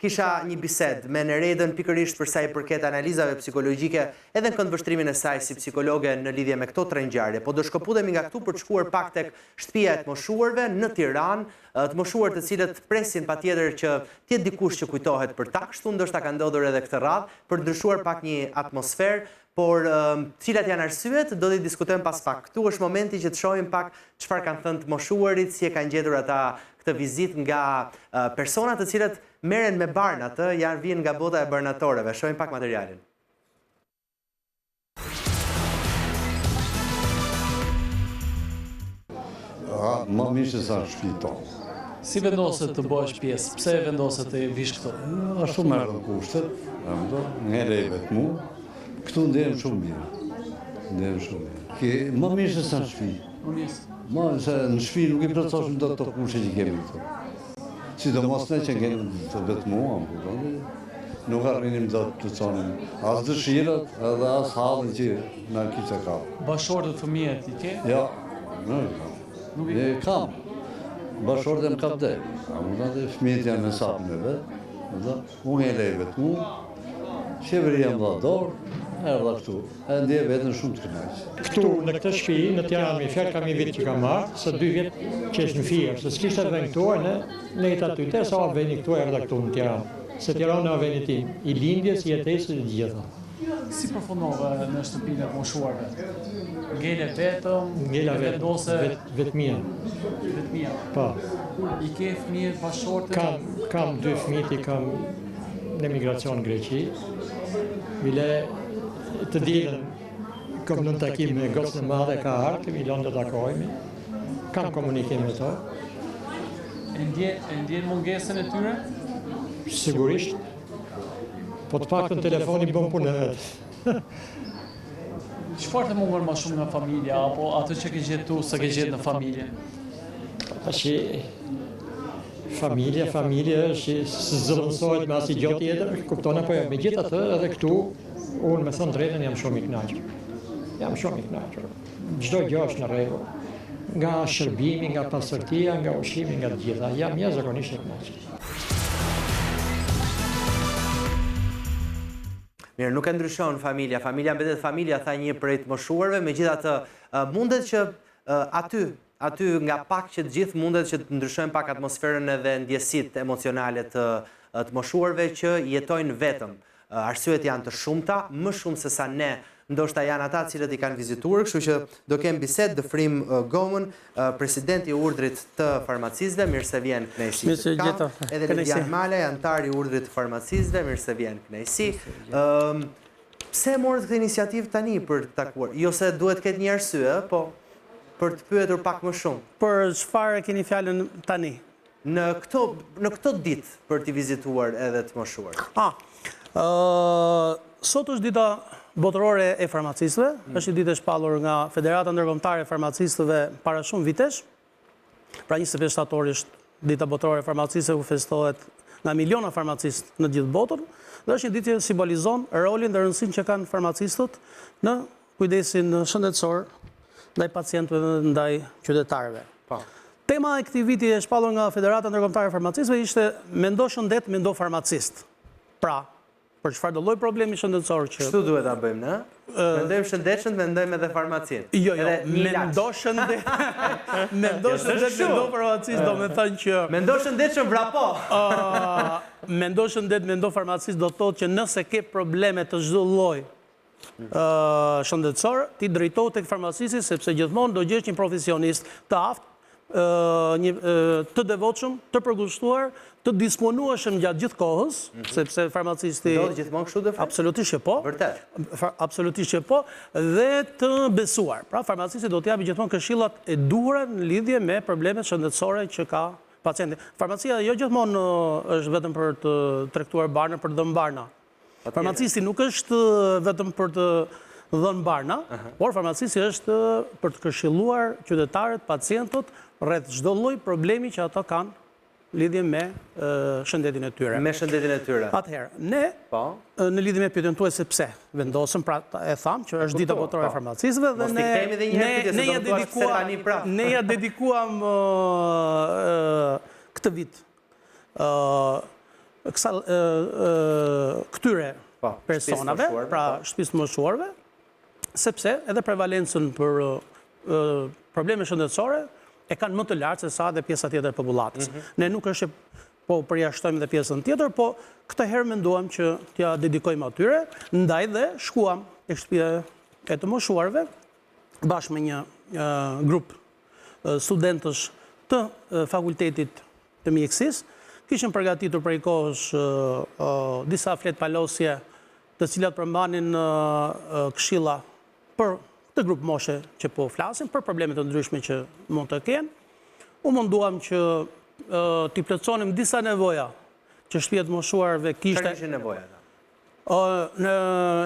kisha një bised me Neredën pikërisht për sa i përket analizave psikologjike edhe në këndvështrimin e saj si psikologe në lidhje me këto tre ngjarje, po do shkëputemi nga këtu për të shkuar pak tek shtëpia e të moshuarve në Tiranë, të moshuar të cilët presin patjetër që të jetë dikush që kujtohet për ta, kështu ndoshta ka ndodhur edhe këtë radhë për të ndryshuar pak një atmosferë, por cilat janë arsyet do t'i diskutojmë pas pak. Këtu është momenti që të shohim pak çfarë kanë thënë të moshuarit, si e kanë gjetur ata këtë vizitë nga persona të cilët merren me barnat, vijnë nga bota e barnatorëve. Shohim pak materialin. Më mirë se sa në shtëpi tonë. Si vendoset të bëhesh pjesë? Pse vendoset të vish këtu? Ashtu më erdhën kushtet, nga levet mu, këtu ndjehem shumë mirë. Më mirë se sa në shtëpi. Ma se në shtëpi nuk i plotësosh do të kushte që kemi këtu. Sidomos ne që kemi të vetë mua, nuk arrinim do të plotësonim as dëshirat edhe as hallin që na kishte ka. Bashortët fëmijët i ke? Ja, ne kam. Bashortën kam dhe. Fëmijët janë në sapën e vetë. Unë e lej vetë mu. Qeveria më dha dorë. Erdha këtu. E ndje vetën shumë të kënaqur. Këtu në këtë shtëpi, në Tiranë, me fjalë kam një vit që kam marrë, se 2 vjet që është në firë, se s'kishte vend këtu, ne jetë aty, te sa veni këtu, erdha këtu në Tiranë. Se Tirana është vendi tim, i lindjes, i jetesës, i gjitha. Si përfundove në shtëpinë e moshuarve? Ngele vetëm, vendose vetmia. Vetmia. Po. I ke fëmijët bashortë? Kam 2 fëmijë, kam në emigracion në Greqi. Bile të dilën, kom në takim me gocën e madhe ka ardhur, i lënë të takojmë. Kam komunikim me to. E ndjen mungesën e tyre? Sigurisht. Po të paktën telefoni bën punë vetë. Çfarë të mungon më shumë nga familja, apo atë që ke gjetu, se ke gjetë në familje? Tashi, familja është së zëvendësohet me asnjë gjë tjetër, kupton apo jo? Megjithatë, edhe këtu, unë me thënë drejtën jam shumë i kënaqur. Çdo gjë është në rregull. Nga shërbimi, nga pasërtia, nga ushqimi, nga të gjitha. Jam jashtëzakonisht i kënaqur. Mirë, nuk e ndryshon familja mbetet familja, tha një prej të moshuarve, megjithatë mundet që aty nga pak që të gjithë mundet që të ndryshojnë pak atmosferën edhe ndjesitë emocionale të moshuarve që jetojnë vetëm. Arsyet janë të shumta, më shumë se sa ne, ndoshta janë ata cilët i kanë vizituar, kështu që do kem bisedë Dëfrim Gomën, presidenti i urdhrit të farmacistëve, mirë se vjen kënaqësi. Edhe Lidian Malaj, antar i urdhrit të farmacistëve, mirë se vjen kënaqësi. Pse morët këtë iniciativë tani për të takuar? Jo se duhet ketë një arsye, po për të pyetur pak më shumë. Për çfarë keni fjalën tani? Në këto ditë për t'i vizituar edhe të moshuar. Sot është dita botërore e farmacistëve, është ditë e shpallur nga Federata Ndërkombëtare e Farmacistëve para shumë vitesh. Pra 25 shtator është dita botërore e farmacistëve, ku festohet nga miliona farmacistë në gjithë botën, dhe është një ditë që simbolizon rolin dhe rëndësinë që kanë farmacistët në kujdesin shëndetësor ndaj pacientëve dhe ndaj qytetarëve. Tema e këtij viti e shpallur nga Federata Ndërkombëtare e Farmacistëve ishte mendo shëndet, mendo farmacist. Pra, për çfarë do lloj problemi shëndetësor që... Kështu duhet ta bëjmë, ne? Mendojmë shëndetshëm, mendojmë edhe farmacin. Jo, mendo shëndet, mendo farmacist, do me thënë që... Mendo shëndetshëm, vrapo! Mendo shëndet, mendo farmacist, do të thotë që nëse ke probleme të çdo lloji shëndetësor, ti drejtohu tek farmacisti, sepse gjithmonë do gjesh një profesionist të aftë, të devotshëm, të përkushtuar, të disponueshëm gjatë gjithë kohës, sepse farmacisti... Do të gjithmonë kështu dhe fakt? Absolutisht që po. Vërtet? Absolutisht që po, dhe të besuar. Pra, farmacisti do të japë gjithmonë këshillat e duhura në lidhje me problemet shëndetësore që ka pacienti. Farmacia jo gjithmonë është vetëm për të tregtuar barna, për të dhënë barna. Farmacisti nuk është vetëm për të dhënë barna, por farmacisti është për të këshilluar qytetarët, pacientët, rreth çdo lloj problemi që ata kanë lidhje me shëndetin e tyre. Me shëndetin e tyre. Atëherë, ne në lidhje me pyetjen tuaj se pse vendosëm, pra e tham që është dita botërore e farmacistëve dhe ne ja dedikuam këtë vit këtyre personave, pra shtëpisë të moshuarve, sepse edhe prevalencën për probleme shëndetësore e kanë më të lartë se sa dhe pjesa tjetër e popullatës. Ne nuk është po përjashtojmë dhe pjesën tjetër, po këtë herë menduam që t'ja dedikojmë atyre, ndaj dhe shkuam e shtëpia e të moshuarve bashkë me një grup studentësh të fakultetit të mjekësisë. Kishën përgatitur prej kohës disa fletë palosje të cilat përmbanin këshilla për të grupë moshe që po flasin, për problemet të ndryshme që mund të kenë. U munduam që t'i plotësonim disa nevoja që shtëpia e moshuarve kishte. Çfarë kishin nevoja?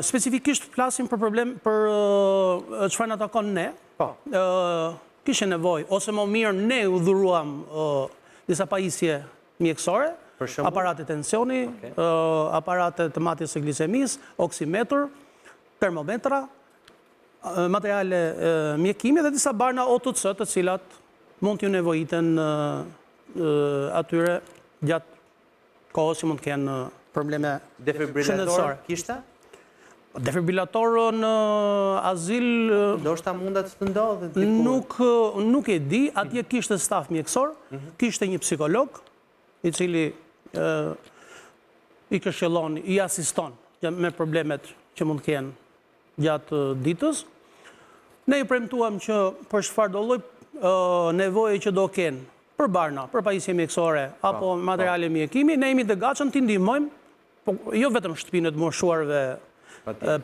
Specifikisht flasim për problem për çfarë na takon ne. Kishin nevojë, ose më mirë ne u dhuruam disa pajisje mjekësore, aparate tensioni, aparate të matjes së glicemisë, oksimetër, termometra, materiale mjekimi dhe disa barna OTC të cilat mund t'ju nevojiten atyre gjatë kohës që mund të kenë probleme shëndetësore. Defibrillator kishte? Defibrillator në azil... Ndoshta mundet të ndodhë? Nuk e di, atje kishte staf mjekësor, kishte një psikolog, i cili i këshillon, i asiston me problemet që mund kenë gjatë ditës. Ne i premtuam që për çfarëdo lloj nevoje që do kenë, për barna, për pajisje mjekësore, apo materiale mjekimi, ne jemi të gatshëm t'i ndihmojmë, jo vetëm shtëpinë të moshuarve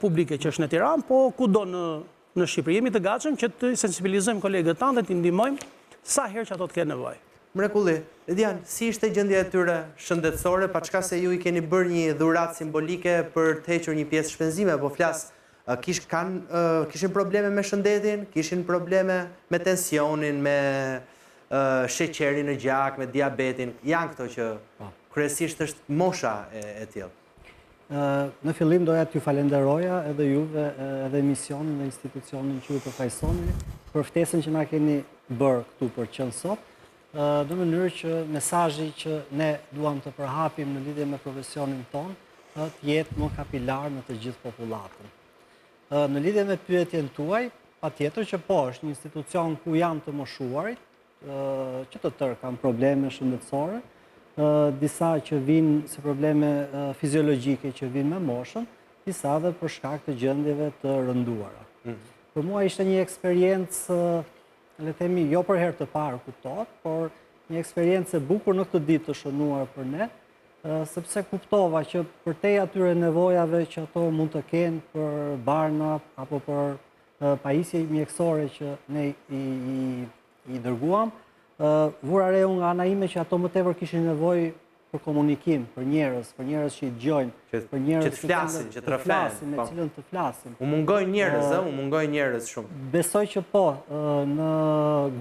publike që është në Tiranë, po kudo në Shqipëri. Jemi të gatshëm që të sensibilizojmë kolegët tanë dhe t'i ndihmojmë sa herë që ato të kenë nevojë. Mrekulli, Edian, si ishte gjendja e tyre shëndetësore, pa çka se ju i keni bërë një dhuratë simbolike për të hequr një pjesë shpenzime, po flas, kishin probleme me shëndetin, kishin probleme me tensionin, me sheqerin në gjak, me diabetin, janë këto që kryesisht është mosha e tillë. Në fillim doja t'ju falenderoja edhe juve, edhe misionin dhe institucionin që ju përfaqësoni për ftesën që na keni bërë këtu për qenë sot, në mënyrë që mesazhi që ne duam të përhapim në lidhje me profesionin tonë të jetë më kapilar në të gjithë popullatën. Në lidhje me pyetjen tuaj, patjetër që po është një institucion ku janë të moshuarit, që të tërë kanë probleme shëndetësore, disa që vinë si probleme fiziologjike që vinë me moshën, disa dhe për shkak të gjendjeve të rënduara. Për mua ishte një eksperiencë, le themi, jo për herë të parë kuptohet, por një eksperiencë e bukur në këtë ditë të shënuar për ne, sepse kuptova që përtej atyre nevojave që ato mund të kenë për barna apo për pajisje mjekësore që ne i dërguam, vura re unë nga ana ime që ato më tepër kishin nevojë për komunikim, për njerëz që i dëgjojnë, për njerëz që të flasin, që të flasin, me cilën të flasin. U mungojnë njerëz shumë. Besoj që po, në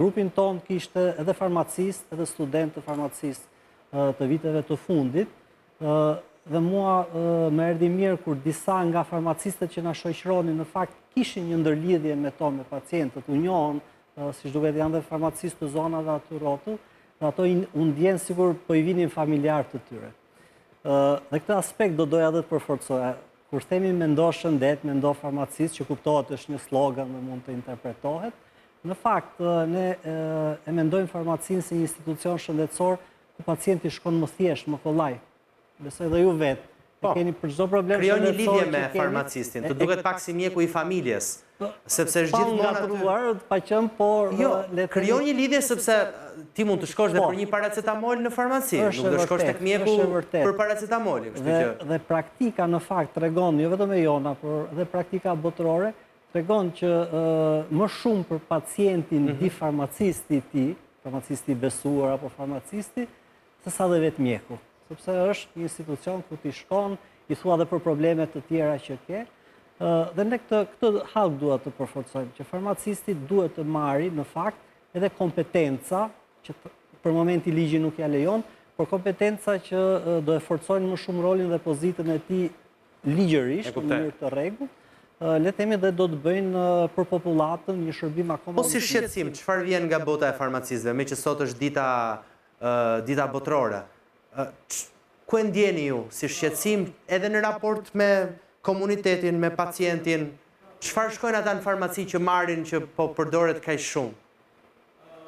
grupin ton kishte edhe farmacist, edhe student të farmacist të viteve të fundit, dhe mua më erdhi mirë kur disa nga farmacistët që na shoqëronin në fakt kishin një ndërlidhje me to, me pacientët, u njohën, siç duket janë dhe farmacistë të zonave aty rrotull, dhe ato u ndjen sigur po i vinin familjar të tyre. Dhe këtë aspekt do doja edhe të përforcoja. Kur themi mendo shëndet, mendo farmacist, që kuptohet është një slogan dhe mund të interpretohet, në fakt ne e mendojmë farmacinë si një institucion shëndetësor ku pacienti shkon më thjesht, më kollaj. Besoj dhe ju vetë. Keni për çdo problem shëndetësor. Krijon një lidhje me farmacistin, të duket pak si mjeku i familjes. Sepse është gjithmonë pa qenë, por krijon një lidhje sepse ti mund të shkosh dhe për një paracetamol në farmaci, nuk do shkosh tek mjeku për paracetamolin, kështu që dhe praktika në fakt tregon, jo vetëm e jona, por dhe praktika botërore tregon që më shumë për pacientin di farmacisti ti, farmacisti besuar apo farmacisti, se sa dhe vetë mjeku, sepse është një institucion ku ti shkon, i thua dhe për problemet të tjera që ke. Dhe ne këtë hall duhet të përforcojmë, që farmacisti duhet të marrë në fakt edhe kompetenca, që për momenti ligji nuk ja lejon, por kompetenca që do e forcojnë më shumë rolin dhe pozitën e tij ligjërisht, në mënyrë të rregullt, le themi dhe do të bëjnë për popullatën një shërbim akoma më Po si shqetësim, çfarë vjen nga bota e farmacistëve, me që sot është dita botërore? ku e ndjeni ju si shqetësim edhe në raport me komunitetin, me pacientin? Çfarë shkojnë ata në farmaci që marrin që po përdoret kaq shumë?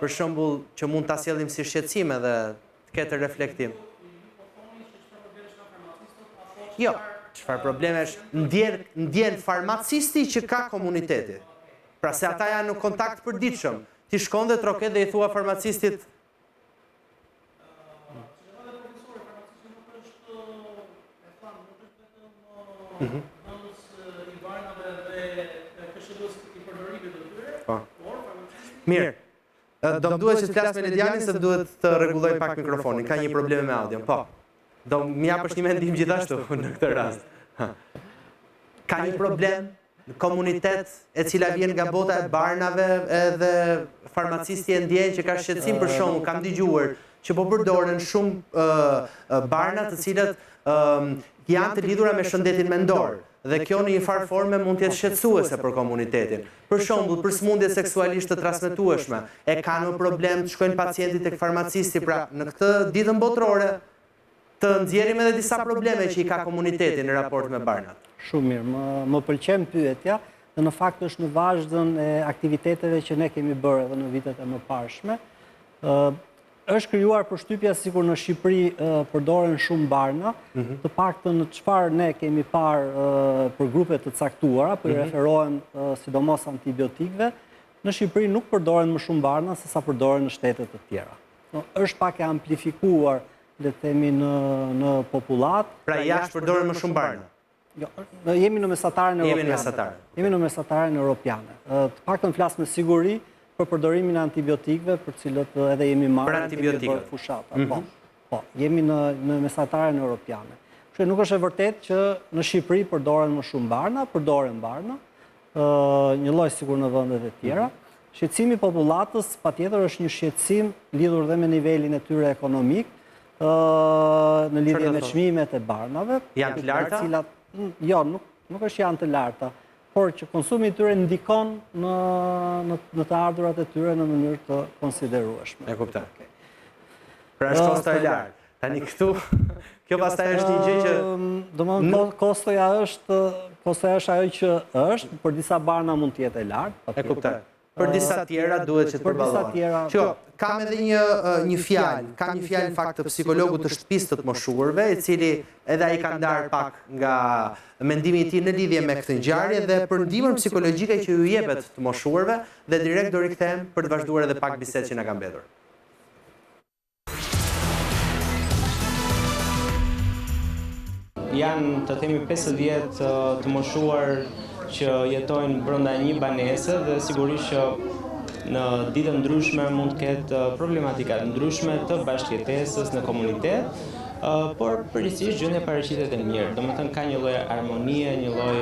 Për shembull, që mund ta sjellim si shqetësim edhe të ketë reflektim. Jo, çfarë problemesh ndjen farmacisti që ka komuniteti. Pra se ata janë në kontakt përditshëm. Ti shkon dhe troket dhe i thua farmacistit Mirë. Do më duhet që të flas me Ledianin se duhet të rregulloj pak mikrofonin. Ka një probleme me audion. Po. Do më japësh një mendim gjithashtu në këtë rast. Ka një problem në komunitet e cila vjen nga bota e barnave edhe farmacisti e ndjen që ka shqetësim për shkakun, kam dëgjuar që po përdoren shumë barna të cilët janë të lidhura me shëndetin mendor. Dhe kjo në një farë forme mund të jetë shqetësuese për komunitetin. Për shembull, për sëmundje seksualisht të transmetueshme, e kanë më problem të shkojnë pacientit tek farmacisti, pra në këtë ditën botërore të nxjerrim edhe disa probleme që i ka komuniteti në raport me barnat. Shumë mirë, më pëlqen pyetja, dhe në fakt është në vazhdën e aktiviteteve që ne kemi bërë edhe në vitet e mëparshme. Është krijuar përshtypja sikur në Shqipëri përdoren shumë barna, të paktën në çfarë ne kemi parë për grupe të caktuara, po i referohen sidomos antibiotikëve, në Shqipëri nuk përdoren më shumë barna se sa përdoren në shtete të tjera. Është pak e amplifikuar, le të themi në popullat. Pra jashtë përdoren më shumë barna. Jo, jemi në mesataren europiane. Jemi në mesataren europiane. Të paktën flas me siguri për përdorimin e antibiotikëve, për cilët edhe jemi marrë antibiotikët fushata. Po, jemi në mesataren europiane. Kështu nuk është e vërtet që në Shqipëri përdoren më shumë barna, përdoren barna, një lloj sikur në vendet e tjera. Shqetësimi i popullatës patjetër është një shqetësim lidhur dhe me nivelin e tyre ekonomik, në lidhje me çmimet e barnave. Janë të larta? Jo, nuk është janë të larta, por që konsumi i tyre ndikon në të ardhurat e tyre në mënyrë të konsiderueshme. E kuptoj. Pra është kosto e lartë. Tani këtu, kjo pastaj është një gjë që... Domethënë, kostoja është ajo që është, për disa barna mund të jetë e lartë. E kuptoj. Për disa tjera duhet që të përballohen. Që kam edhe një fjalë, kam një fjalë në fakt të psikologut të shtëpisë të të moshuarve, i cili edhe ai ka ndarë pak nga mendimi i tij në lidhje me këtë ngjarje dhe për ndihmën psikologjike që ju jepet të moshuarve dhe direkt do rikthehem për të vazhduar edhe pak bisedë që na ka mbetur. Janë të themi 50 të moshuar që jetojnë brenda një banese dhe sigurisht që në ditë ndryshme mund të ketë problematika të ndryshme të bashkëjetesës në komunitet, por përgjithsisht gjendja paraqitet e mirë. Domethënë ka një lloj harmonie, një lloj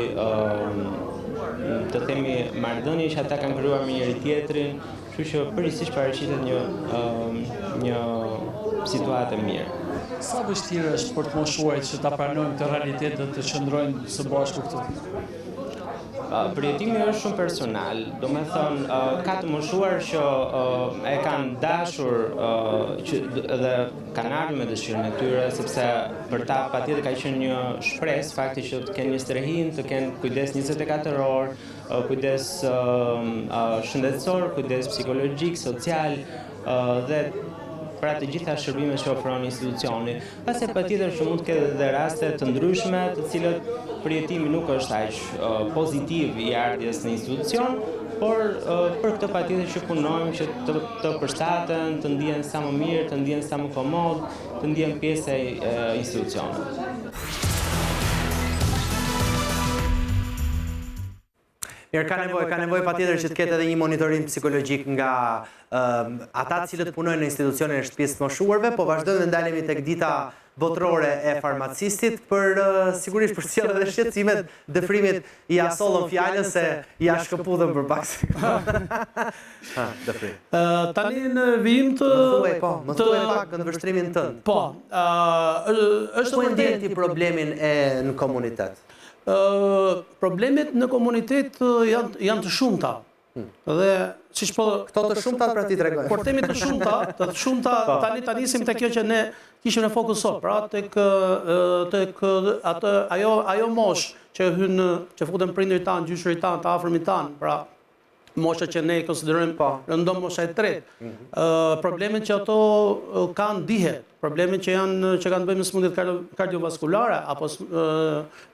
të themi marrëdhënie që ata kanë krijuar me njëri tjetrin, kështu që përgjithsisht paraqitet një situatë e mirë. Sa vështirë është për të moshuarit që ta pranojnë këtë realitet dhe të qëndrojnë së bashku këtu? Përjetimi është shumë personal, do me thënë, ka të moshuar që e kanë dashur dhe kanë ardhur me dëshirën e tyre, sepse për ta patjetër ka qenë një shpresë fakti që të kenë një strehin, të kenë kujdes 24 orë, kujdes shëndetësor, kujdes psikologjik, social dhe pra të gjitha shërbimet që ofron institucioni. Pastaj patjetër që mund të ketë edhe raste të ndryshme, të cilët përjetimi nuk është aq pozitiv i ardhjes në institucion, por për këtë patjetër që punojmë që të përshtaten, të ndihen sa më mirë, të ndihen sa më komod, të ndihen pjesë e institucionit. Mirë, ka nevojë patjetër që të ketë edhe një monitorim psikologjik nga ata të cilët punojnë në institucionin e shtëpisë të moshuarve, po vazhdojmë të ndalemi tek dita botërore e farmacistit për sigurisht për sjellë edhe shqetësimet dëfrimit ja sollën fjalën se ja shkëputëm për pak sekondë. Dëfrim. Tani në vijim të më thuaj pak në vështrimin tënd. Po, është ku ndjen ti problemin në komunitet? Problemet në komunitet janë të shumta. Dhe siç po Këto të shumtat pra ti tregoj. Kur themi të shumta tani nisim tek kjo që ne kishim në fokus sot, pra tek atë ajo moshë që hyn që futen prindërit tanë, gjyshërit tanë, të afërmit tanë, pra mosha që ne konsiderojmë rëndom mosha e tretë. Problemet që ato kanë dihet, problemet që kanë të bëjnë me smundjet kardiovaskulare apo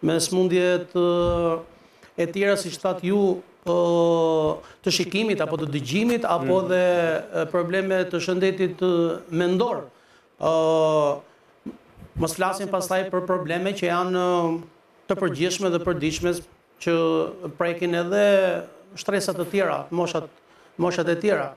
me smundjet e tjera siç thatë ju të shikimit apo të dëgjimit apo dhe probleme të shëndetit mendor. Mos flasim pastaj për probleme që janë të përgjithshme dhe përditshme që prekin edhe shtresat të tjera, moshat e tjera.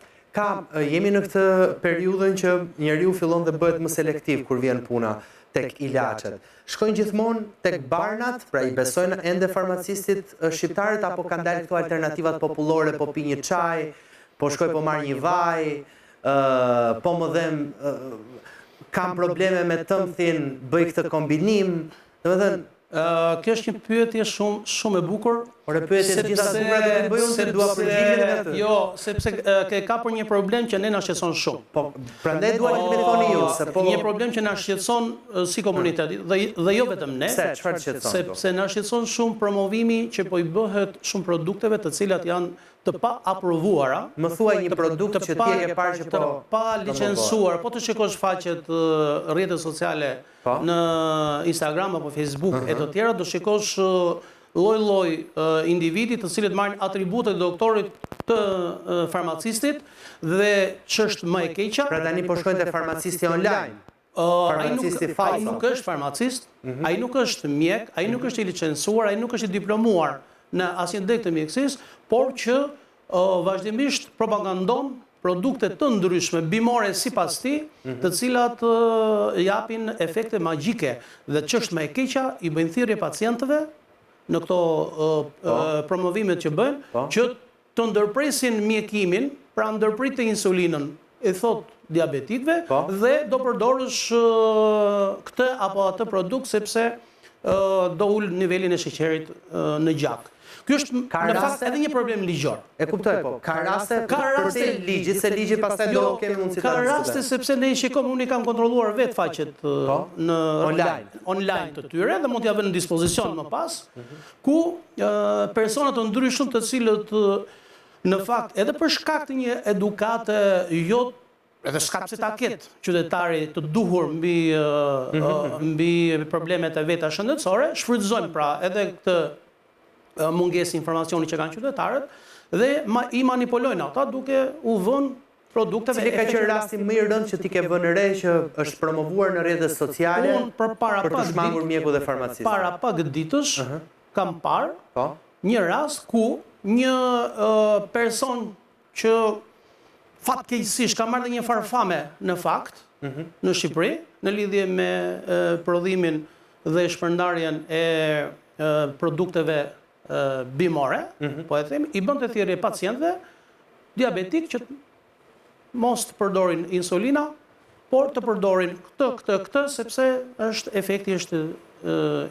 Jemi në këtë periudhën që njeriu fillon dhe bëhet më selektiv kur vjen puna tek ilaçet. Shkojnë gjithmonë tek barnat, pra i besojnë ende farmacistit shqiptarët apo kanë dalë këto alternativat popullore, po pi një çaj, po shkoj po marr një vaj, po më them kam probleme me tëmthin, bëj këtë kombinim. Domethënë kjo është një pyetje shumë e bukur. Por e pyetje të gjitha të bukura do të bëj unë se dua përgjigjen e atë. Jo, sepse ka për një problem që ne na shqetëson shumë. Po, prandaj dua që më thoni ju se po një problem që na shqetëson si komunitet dhe jo vetëm ne. Çfarë shqetëson? Sepse na shqetëson shumë promovimi që po i bëhet shumë produkteve të cilat janë të pa aprovuara. Më thuaj një produkt që ti e ke parë që po pa licencuar, po të shikosh faqet rrjetet sociale në Instagram apo Facebook e të tjera, do shikosh lloj individi të cilët marrin atributet e doktorit të farmacistit dhe ç'është më e keqja. Pra tani po shkojnë te farmacisti online. Ai nuk është farmacist, ai nuk është mjek, ai nuk është i licencuar, ai nuk është i diplomuar në asnjë drejtë të mjekësisë, por që vazhdimisht propagandon produkte të ndryshme bimore sipas tij, të cilat japin efekte magjike dhe ç'është më e keqja, i bëjnë thirrje pacientëve në këto promovimet që bëjnë, që të ndërpresin mjekimin, pra ndërpritë insulinën, e thot diabetikëve, dhe do përdorësh këtë apo atë produkt sepse do ul nivelin e sheqerit në gjak. Ky është në fakt edhe një problem ligjor. E kuptoj po. Ka raste përse ligjit, se ligji pastaj do kemi mundësi ta diskutojmë. Ka raste sepse ne shikojmë, unë kam kontrolluar vetë faqet në online të tyre dhe mund t'ja vë në dispozicion më pas, ku persona të ndryshëm të cilët në fakt edhe për shkak të një edukate jo edhe shkapse ta ketë qytetari të duhur mbi problemet e veta shëndetësore, shfrytëzojnë pra edhe këtë mungesë informacioni që kanë qytetarët dhe i manipulojnë ata duke u vënë produkteve. Cili ka qenë rasti më i rëndë që ti ke vënë re që është promovuar në rrjetet sociale për të shmangur mjeku dhe farmacistë? Para pak ditësh kam parë një rast ku një person që fatkeqësisht ka marrë një farfame në fakt në Shqipëri në lidhje me prodhimin dhe shpërndarjen e produkteve bimore, po e them, i bënte thirrje pacientëve diabetik që mos të përdorin insulina, por të përdorin këtë sepse efekti është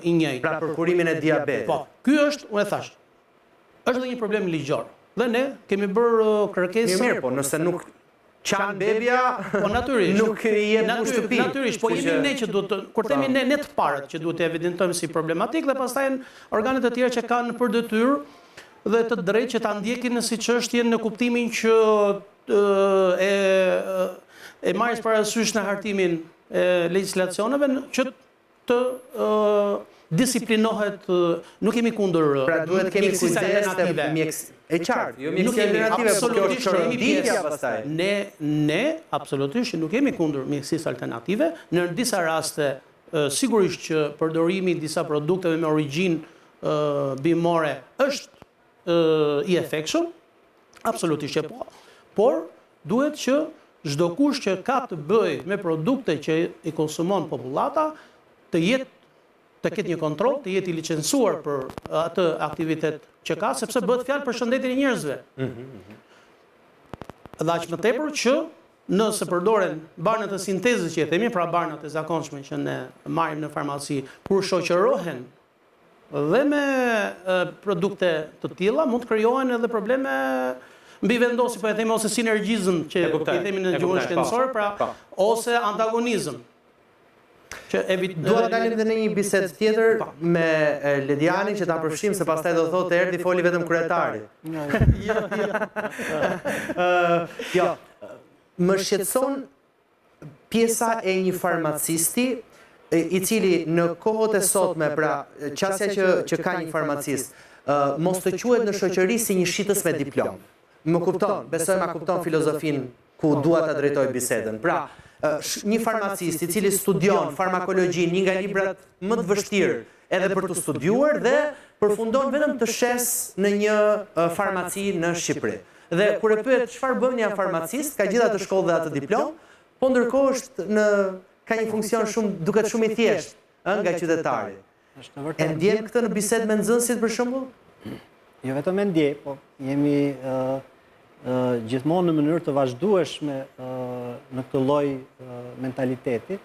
i njëjtë. Pra për kurimin e diabetit. Po, ky është, unë e thash, është edhe një problem ligjor. Dhe ne kemi bërë kërkesë. Mirë, po nëse nuk qanë bebja, nuk jetë në shtëpi. Natyrisht, po jemi ne që duhet të, kur themi ne të parët që duhet të evidentojmë si problematik dhe pastaj organet e tjera që kanë për detyrë dhe të drejtë që ta ndjekin në si çështjen në kuptimin që e marrin parasysh në hartimin e legjislacioneve që të disiplinohet, nuk kemi kundër. Pra duhet kemi kujdes të mjekës. E qartë, jo mjekësia alternative, por kjo është shëndetësia pastaj. Ne absolutisht nuk kemi kundër mjekësisë alternative, në disa raste sigurisht që përdorimi i disa produkteve me origjinë bimore është i efektshëm, absolutisht po. Por duhet që çdo kush që ka të bëjë me produkte që i konsumon popullata të ketë një kontroll, të jetë i licencuar për atë aktivitet që ka, sepse bëhet fjalë për shëndetin e njerëzve. Dhe aq më tepër që nëse përdoren barnat e sintezës që e themi, pra barnat e zakonshme që ne marrim në farmaci, kur shoqërohen dhe me produkte të tilla, mund të krijohen edhe probleme mbi vendosi, po e themi ose sinergjizëm që i themi në gjuhën shkencore, pra ose antagonizëm. Dua të dalim dhe në një bisedë tjetër me Ledianin që ta përfshim se pastaj do thotë erdhi foli vetëm kryetari. Jo. Më shqetëson pjesa e një farmacisti i cili në kohët e sotme, pra qasja që ka një farmacist, mos të quhet në shoqëri si një shitës me diplom. Më kupton, besoj ma kupton filozofin ku dua ta drejtoj bisedën. Pra, një farmacist i cili studion farmakologji, një nga librat më të vështirë edhe për të studiuar dhe përfundon vetëm të shes në një farmaci në Shqipëri. Dhe kur e pyet çfarë bën një farmacist, ka gjithë atë shkollë dhe atë diplom, po ndërkohë ka një funksion duket shumë i thjeshtë nga qytetari. E ndjen këtë në bisedë me nxënësit për shembull? Jo vetëm e ndjej, po jemi gjithmonë në mënyrë të vazhdueshme në këtë lloj mentaliteti.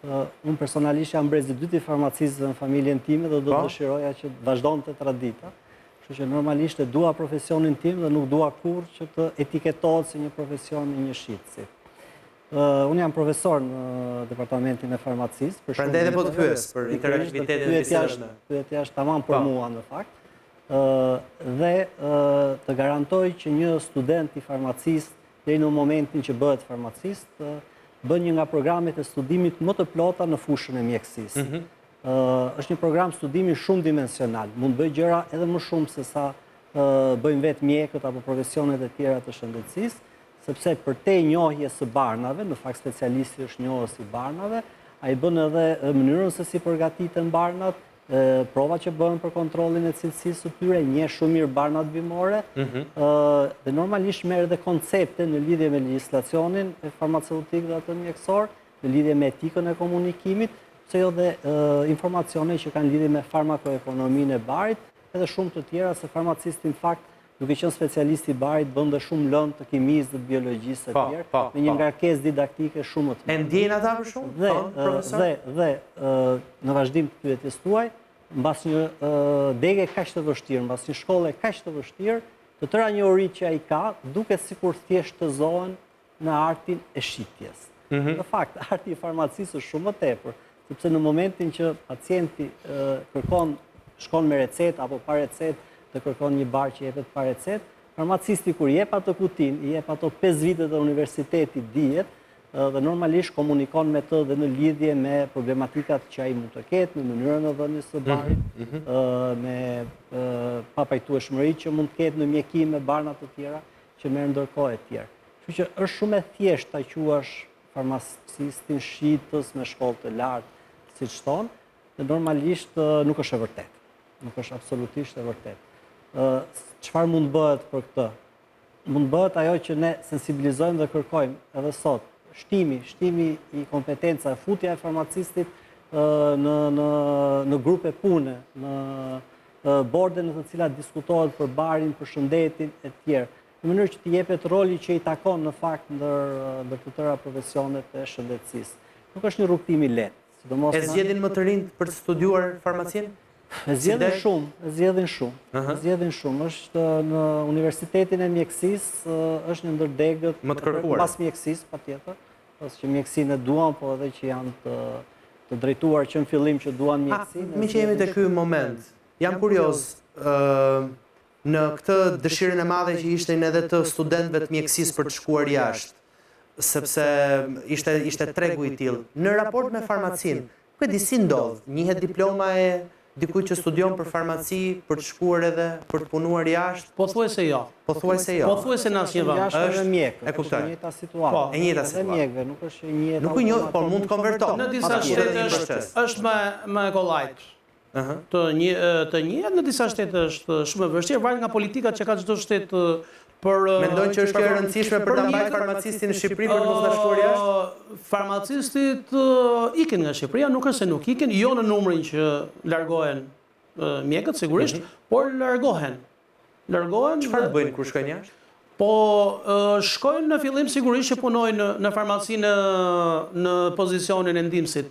Unë personalisht jam brezi i dytë i farmacistëve në familjen time dhe do të dëshiroja që të vazhdonte tradita. Kështu që normalisht e dua profesionin tim dhe nuk dua kurrë që të etiketohet si një profesion i një shitësi. Unë jam profesor në departamentin e farmacisë. Prandaj edhe po të pyes për interaktivitetin e bisedës. Pyetja është tamam për mua në fakt. Dhe të garantoj që një student i farmacist deri në momentin që bëhet farmacist bën një nga programet e studimit më të plota në fushën e mjekësisë. Është një program studimi shumë dimensional, mund bëj gjëra edhe më shumë se sa bëjnë vetë mjekët apo profesionet e tjera të shëndetësisë, sepse përtej njohjes së barnave, në fakt specialisti është njohës i barnave, ai bën edhe mënyrën se si përgatiten barnat, prova që bëhen për kontrollin e cilësisë së tyre, njeh shumë mirë barnat bimore, dhe normalisht merr edhe koncepte në lidhje me legjislacionin e farmaceutik dhe atë mjekësor, në lidhje me etikën e komunikimit, pse jo dhe informacione që kanë lidhje me farmakoekonominë e barit, edhe shumë të tjera, se farmacisti në fakt, duke qenë specialist i barit, bën dhe shumë lëndë të kimisë dhe biologjisë e tjerë, me një ngarkesë didaktike shumë të madhe. E ndjen ata për shumë? Dhe në vazhdim të pyetjes tuaj, mbas një dege kaq të vështirë, mbas një shkolle kaq të vështirë, të tëra njohuritë që ai ka, duket sikur thjesht të zohen në artin e shitjes. Në fakt, arti i farmacisë është shumë më tepër, sepse në momentin që pacienti shkon me recetë apo pa recetë, të kërkon një bar që jepet pa recetë, farmacisti kur jep atë kutin, i jep ato 5 vitet e universitetit dijet, dhe normalisht komunikon me të dhe në lidhje me problematikat që ai mund të ketë, në mënyrën e dhënies së barit, me papajtueshmëri që mund të ketë në mjekim me barna të tjera që merr ndërkohë e tjerë. Kështu që është shumë e thjeshtë ta quash farmacistin shitës me shkollë të lartë, siç thonë, dhe normalisht nuk është e vërtetë. Nuk është absolutisht e vërtetë. Çfarë mund bëhet për këtë? Mund bëhet ajo që ne sensibilizojmë dhe kërkojmë edhe sot. Shtimi i kompetenca, futja e farmacistit në grupe pune, në borde në të cilat diskutohet për barin, për shëndetin e tjerë, në mënyrë që t'i jepet roli që i takon në fakt ndër të tëra profesionet e shëndetësisë. Nuk është një rrugtim i lehtë. E zgjedhin më të rinj për të studiuar farmacinë? E zgjedhin shumë. Është në Universitetin e Mjekësisë, është një ndër degët më të kërkuar. Pas mjekësisë, patjetër, pas që mjekësinë e duan, po edhe që janë të drejtuar që në fillim që duan mjekësinë. Mi që jemi te ky moment, jam kurioz në këtë dëshirën e madhe që ishte edhe të studentëve të mjekësisë për të shkuar jashtë, sepse ishte tregu i tillë. Në raport me farmacinë, ku e di si ndodh? Njihet diploma e dikujt që studion për farmaci, për të shkuar edhe për të punuar jashtë? Pothuajse jo. Pothuajse jo. Pothuajse në asnjë vend. Është mjek. E kuptoj. Është njëjta situatë. E njëjta situatë. Mjekëve nuk është e njëjta. Nuk i njoh, por mund të konvertohet. Në disa shtete është më kollajt. Të njëjtë në disa shtete është shumë e vështirë, varet nga politikat që ka çdo shtet Mendojnë që është kjo e rëndësishme për ta mbajtur farmacistin në Shqipëri për të mos dashur jashtë? Farmacistit ikin nga Shqipëria, nuk është se nuk ikin, jo në numrin që largohen mjekët sigurisht, por largohen. Çfarë bëjnë kur shkojnë jashtë? Po shkojnë në fillim sigurisht që punojnë në farmacinë në pozicionin e ndihmësit.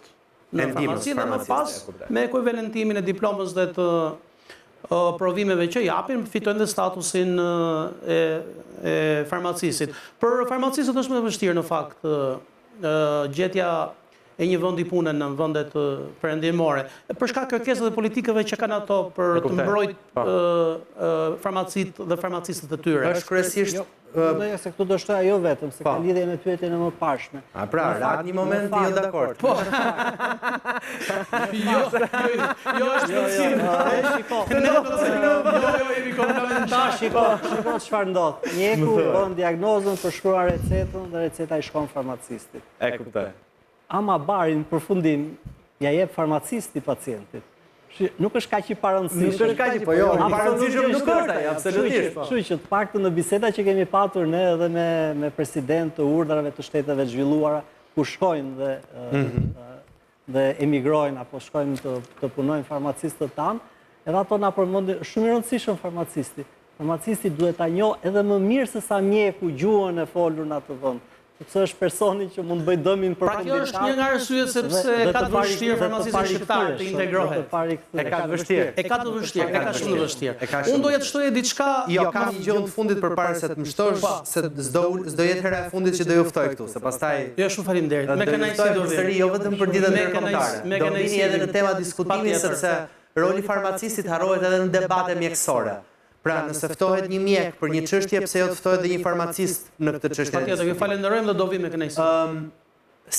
Në farmacinë dhe më pas me ekuivalentimin e diplomës dhe të provimeve që japin, fitojnë dhe statusin e farmacistit. Për farmacistët është më vështirë në fakt gjetja e një vendi pune në vendet perëndimore. Për shkak kërkesave politikave që kanë ato për të mbrojtë farmacit dhe farmacistët e tyre. Është kryesisht Doja se këtu do shtoja jo vetëm, se ka lidhje me pyetjen e mëparshme. pra, në një moment jo dakord. Po. Jo është jemi komplementar. Shiko çfarë ndodh. Mjeku bën diagnozën, përshkruan recetën dhe receta i shkon farmacistit. E kuptoj. Ama barin përfundim ja jep farmacisti pacientit. Nuk është kaq i parëndësishëm. Nuk është kaq, po jo, i parëndësishëm nuk është ai, absolutisht. Kështu që të paktën në biseda që kemi patur ne edhe me president të urdhrave të shteteve të zhvilluara, ku shkojnë dhe emigrojnë apo shkojnë të punojnë farmacistët tanë, edhe ato na përmendin shumë i rëndësishëm farmacisti. Farmacisti duhet ta njohë edhe më mirë se sa mjeku gjuhën e folur në atë vend. Sepse është personi që mund bëj dëmin për pra kjo është një nga arsyet sepse ka të vështirë farmacistët shqiptarë të integrohet. E ka të vështirë. E ka të vështirë, e ka shumë të vështirë. Unë doja të shtoja diçka. Jo, kam një gjë të fundit përpara se të më shtosh, se s'do jetë hera e fundit që do ju ftoj këtu, se pastaj jo, shumë faleminderit. Me kënaqësi do vi. Jo vetëm për ditën ndërkombëtare. Do vini edhe në tema diskutimi sepse roli i farmacistit harrohet edhe në debate mjekësore. Pra, nëse ftohet një mjek për një çështje, pse jo të ftohet dhe një farmacist në këtë çështje? Patjetër, ju falenderojmë dhe do vi me kënaqësi.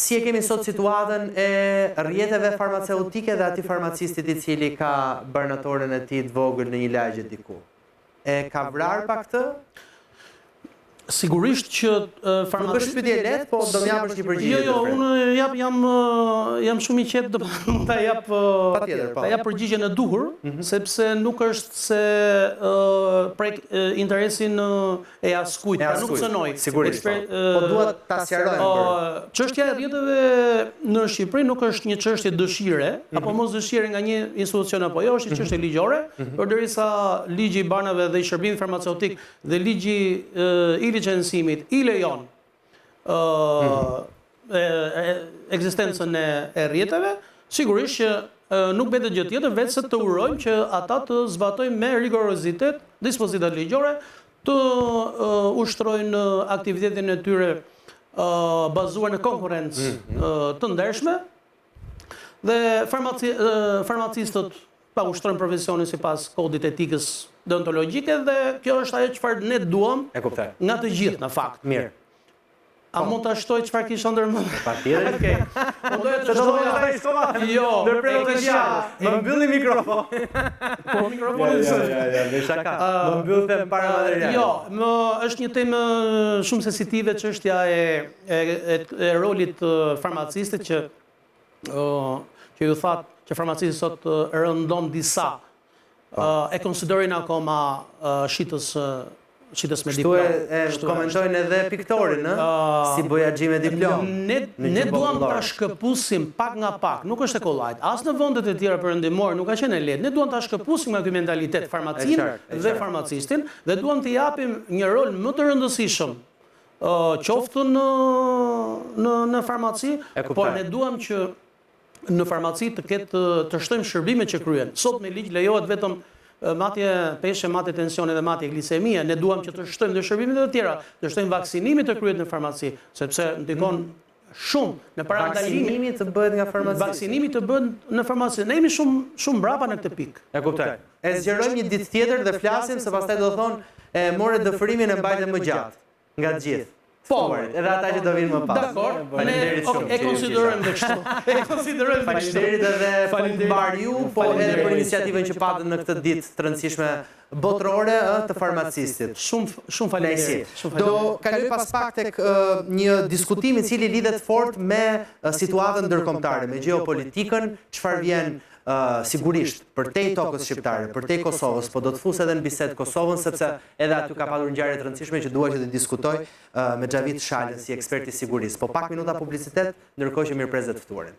Si e kemi sot situatën e rrjeteve farmaceutike dhe atij farmacistit i cili ka barnatoren e tij të vogël në një lagje diku? E ka vrarë pa këtë? Sigurisht që Nuk është pyetje lehtë, po do më japësh një përgjigje. Jo, unë jam shumë i qetë do mund ta jap përgjigjen e duhur, sepse nuk është se prek interesin e askujt, pra nuk cënoj. Sigurisht. Po duhet ta sqarojmë. Çështja e rrjeteve në Shqipëri nuk është një çështje dëshire, apo mos dëshire nga një institucion apo jo, është një çështje ligjore, përderisa ligji i banave dhe i shërbimit farmaceutik dhe ligji i licencimit i lejon ekzistencën e rrjeteve, sigurisht që nuk betet gjë tjetër veç se të urojmë që ata të zbatojnë me rigorozitet dispozitat ligjore, të ushtrojnë aktivitetin e tyre bazuar në konkurrencë të ndershme dhe farmacistët pa ushtrojnë profesionin sipas kodit etikës deontologjike dhe kjo është ajo çfarë ne duam nga të gjithë në fakt. Mirë. A mund ta shtoj çfarë kisha ndërmend? Patjetër. Okej. Unë doja të shtoja. Jo, më mbylli mikrofon. Po mikrofonin. Ja, shaka. Më mbyllte para materialit. Jo, është një temë shumë sensitive çështja e rolit farmacistit që ju thatë që farmacistët sot rëndon disa e konsiderojnë akoma shitës me diplom. Kështu e komentojnë edhe piktorin, si bojaxhi me diplom. Ne duam ta shkëpusim pak nga pak, nuk është e kollajt. As në vendet e tjera perëndimore nuk ka qenë lehtë. Ne duam ta shkëpusim nga ky mentalitet farmacinë dhe farmacistin dhe duam të japim një rol më të rëndësishëm qoftë në farmaci, por ne duam që në farmaci të shtojmë shërbimet që kryen. Sot me ligj lejohet vetëm matje peshe, matje tensioni dhe matje glisemia. Ne duam që të shtojmë dhe shërbimet e tjera, të shtojmë vaksinimin të kryet në farmaci, sepse ndikon shumë në parandalimin. Vaksinimi të bëhet nga farmaci. Vaksinimi të bëhet në farmaci. Ne jemi shumë mbrapa në këtë pikë. E kuptoj. E zgjerojmë një ditë tjetër dhe flasim se pastaj do thonë e more dëfërimin e mbajtë më gjatë nga të gjithë. Po, edhe ata që do vinë më pas. Dakor. Faleminderit shumë. E konsiderojmë dhe kështu. Faleminderit edhe mbar ju, po edhe për iniciativën që patën në këtë ditë të rëndësishme botërore të farmacistit. Shumë faleminderit. Do kaloj pas pak tek një diskutim i cili lidhet fort me situatën ndërkombëtare, me gjeopolitikën, çfarë vjen sigurisht përtej tokës shqiptare, përtej Kosovës, po do të fus edhe në bisedë Kosovën sepse edhe aty ka pasur ngjarje të rëndësishme që dua që të diskutoj me Xhavit Shalën si ekspert i sigurisë. Po pak minuta publicitet, ndërkohë që mirëpresë të ftuarin.